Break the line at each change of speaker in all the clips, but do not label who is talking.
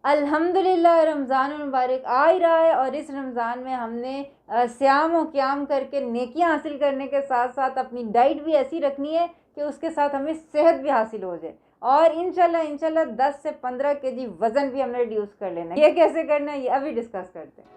अल्हम्दुलिल्लाह रमज़ान मुबारक आ ही रहा है और इस रमज़ान में हमने सियाम व क़याम करके नेकियां हासिल करने के साथ साथ अपनी डाइट भी ऐसी रखनी है कि उसके साथ हमें सेहत भी हासिल हो जाए और इंशाल्लाह 10 से 15 केजी वज़न भी हमने रिड्यूस कर लेना है। ये कैसे करना है ये अभी डिस्कस करते हैं।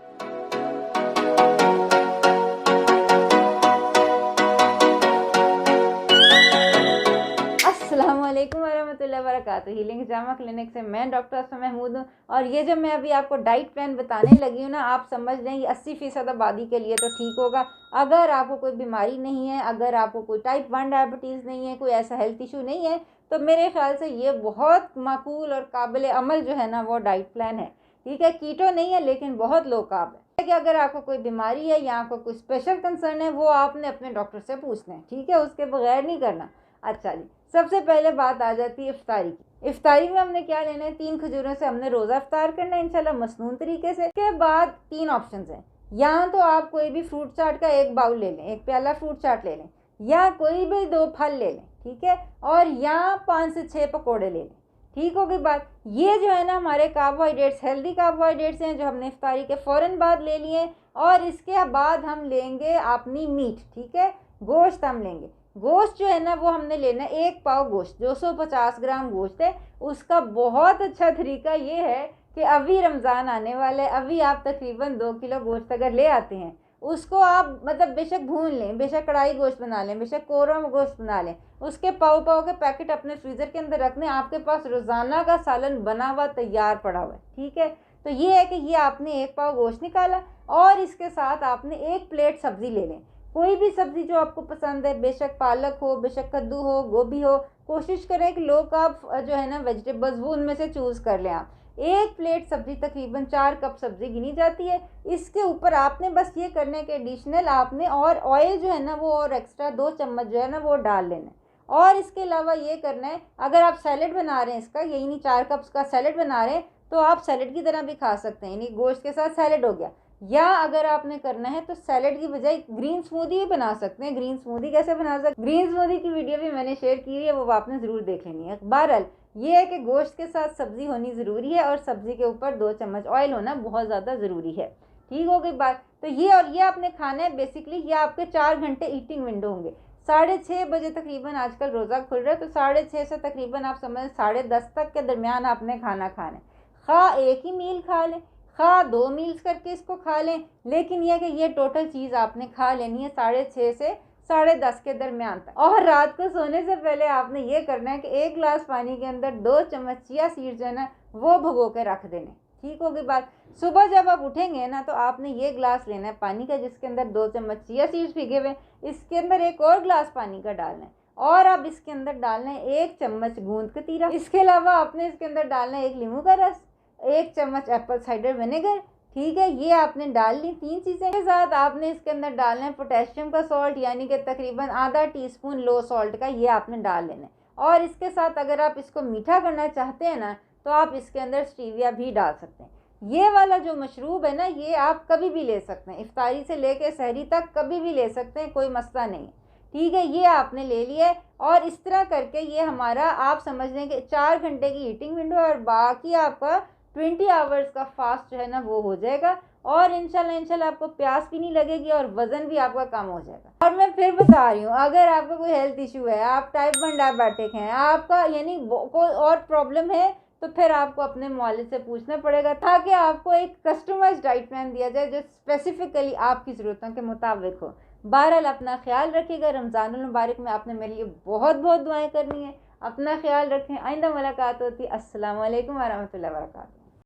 अस्सलामुअलैकुम वरहमतुल्लाहि वबरकातुहू। हीलिंग जामा क्लिनिक से मैं डॉक्टर असमा महमूद हूँ और ये जो मैं अभी आपको डाइट प्लान बताने लगी हूँ ना, आप समझ लें ये 80% आबादी के लिए तो ठीक होगा। अगर आपको कोई बीमारी नहीं है, अगर आपको कोई टाइप 1 डायबिटीज़ नहीं है, कोई ऐसा हेल्थ इशू नहीं है, तो मेरे ख्याल से ये बहुत माकूल और काबिल अमल जो है ना वो डाइट प्लान है। ठीक है, कीटो नहीं है लेकिन बहुत लो कार्ब है कि अगर आपको कोई बीमारी है या आपको कोई स्पेशल कंसर्न है वो आपने अपने डॉक्टर से पूछना है। ठीक है, उसके बगैर नहीं करना। अच्छा जी, सबसे पहले बात आ जाती है इफ्तारी की। इफ्तारी में हमने क्या लेना है, 3 खजूरों से हमने रोज़ा इफ्तार करना है इंशाल्लाह मसनून तरीके से। उसके बाद 3 ऑप्शन हैं, या तो आप कोई भी फ्रूट चाट का एक बाउल ले लें, एक प्याला फ्रूट चाट ले लें, या कोई भी 2 फल ले लें, ठीक है, और या 5 से 6 पकौड़े ले लें। ठीक होगी बात। ये जो है ना हमारे कार्बोहाइड्रेट्स, हेल्दी कार्बोहाइड्रेट्स हैं जो हमने इफ्तारी के फ़ौरन बाद ले लिए। और इसके बाद हम लेंगे अपनी मीट, ठीक है, गोश्त हम लेंगे। गोश्त जो है ना वो हमने लेना है 1 पाव गोश्त, 250 ग्राम गोश्त है। उसका बहुत अच्छा तरीका ये है कि अभी रमज़ान आने वाला है, अभी आप तकरीबन 2 किलो गोश्त अगर ले आते हैं, उसको आप मतलब बेशक भून लें, बेशक कढ़ाई गोश्त बना लें, बेशक कोरमा गोश्त बना लें, उसके पाव पाव के पैकेट अपने फ्रीज़र के अंदर रख लें। आपके पास रोज़ाना का सालन बना हुआ तैयार पड़ा हुआ है। ठीक है, तो ये है कि ये आपने 1 पाव गोश्त निकाला और इसके साथ आपने 1 प्लेट सब्ज़ी ले लें। कोई भी सब्ज़ी जो आपको पसंद है, बेशक पालक हो, बेशक कद्दू हो, गोभी हो, कोशिश करें कि लो कार्ब जो है ना वेजिटेबल्स वो उनमें से चूज़ कर लें आप। 1 प्लेट सब्ज़ी तकरीबन 4 कप सब्ज़ी गिनी जाती है। इसके ऊपर आपने बस ये करने के एडिशनल आपने और ऑयल जो है ना वो और एक्स्ट्रा 2 चम्मच जो है ना वो डाल लेना है। और इसके अलावा ये करना है, अगर आप सैलेड बना रहे हैं इसका, यही नहीं 4 कप्स का सैलेड बना रहे हैं, तो आप सैलेड की तरह भी खा सकते हैं, यानी गोश्त के साथ सैलेड हो गया। या अगर आपने करना है तो सैलेड की बजाय ग्रीन स्मूदी भी बना सकते हैं। ग्रीन स्मूदी कैसे बना सकते हैं, ग्रीन स्मूदी की वीडियो भी मैंने शेयर की है, वो आपने ज़रूर देख लेनी है। बहरहाल ये है कि गोश्त के साथ सब्ज़ी होनी ज़रूरी है और सब्ज़ी के ऊपर 2 चम्मच ऑयल होना बहुत ज़्यादा ज़रूरी है। ठीक हो गई बात। तो ये और ये आपने खाना है बेसिकली, ये आपके 4 घंटे ईटिंग विंडो होंगे। 6:30 बजे तकरीबन आजकल रोज़ा खुल रहा है, तो 6:30 से तकरीबन आप समझ 10:30 तक के दरमियान आपने खाना खाना है। खा एक ही मील खा लें, खा 2 मील्स करके इसको खा लें, लेकिन यह कि ये टोटल चीज़ आपने खा लेनी है 6:30 से 10:30 के दरमियान तक। और रात को सोने से पहले आपने ये करना है कि 1 गिलास पानी के अंदर 2 चम्मच चिया सीड्स जो है ना वो भिगो के रख देने। ठीक होगी बात। सुबह जब आप उठेंगे ना तो आपने ये गिलास लेना है पानी का जिसके अंदर 2 चम्मच चिया सीड्स भिगे हुए, इसके अंदर एक और गिलास पानी का डालना है और अब इसके अंदर डालना है 1 चम्मच गूंद कतीरा। इसके अलावा आपने इसके अंदर डालना है 1 नींबू का रस, 1 चम्मच एप्पल साइडर विनेगर। ठीक है, ये आपने डाल ली 3 चीज़ें। के साथ आपने इसके अंदर डालना है पोटेशियम का सॉल्ट, यानी कि तकरीबन आधा टीस्पून लो सॉल्ट का, ये आपने डाल लेना है। और इसके साथ अगर आप इसको मीठा करना चाहते हैं ना तो आप इसके अंदर स्टीविया भी डाल सकते हैं। ये वाला जो मशरूब है ना ये आप कभी भी ले सकते हैं, इफ्तारी से लेके सहरी तक कभी भी ले सकते हैं, कोई मसला नहीं है। ठीक है, ये आपने ले लिया है और इस तरह करके ये हमारा आप समझ लें कि 4 घंटे की ईटिंग विंडो और बाकी आपका 20 आवर्स का फास्ट जो है ना वो हो जाएगा और इंशाल्लाह आपको प्यास भी नहीं लगेगी और वज़न भी आपका कम हो जाएगा। और मैं फिर बता रही हूँ, अगर आपका कोई हेल्थ इशू है, आप टाइप 1 डायबिटिक हैं, आपका यानी कोई और प्रॉब्लम है, तो फिर आपको अपने मुआलिज से पूछना पड़ेगा ताकि आपको एक कस्टमाइज्ड डाइट प्लान दिया जाए जो स्पेसिफिकली आपकी ज़रूरतों के मुताबिक हो। बहरहाल अपना ख्याल रखिएगा। रमज़ानुल मुबारक में आपने मेरे लिए बहुत बहुत दुआएं करनी है। अपना ख्याल रखें। आइंदा मुलाकात होती है। अस्सलाम वालेकुम वरहमतुल्लाहि वबरकातुहू।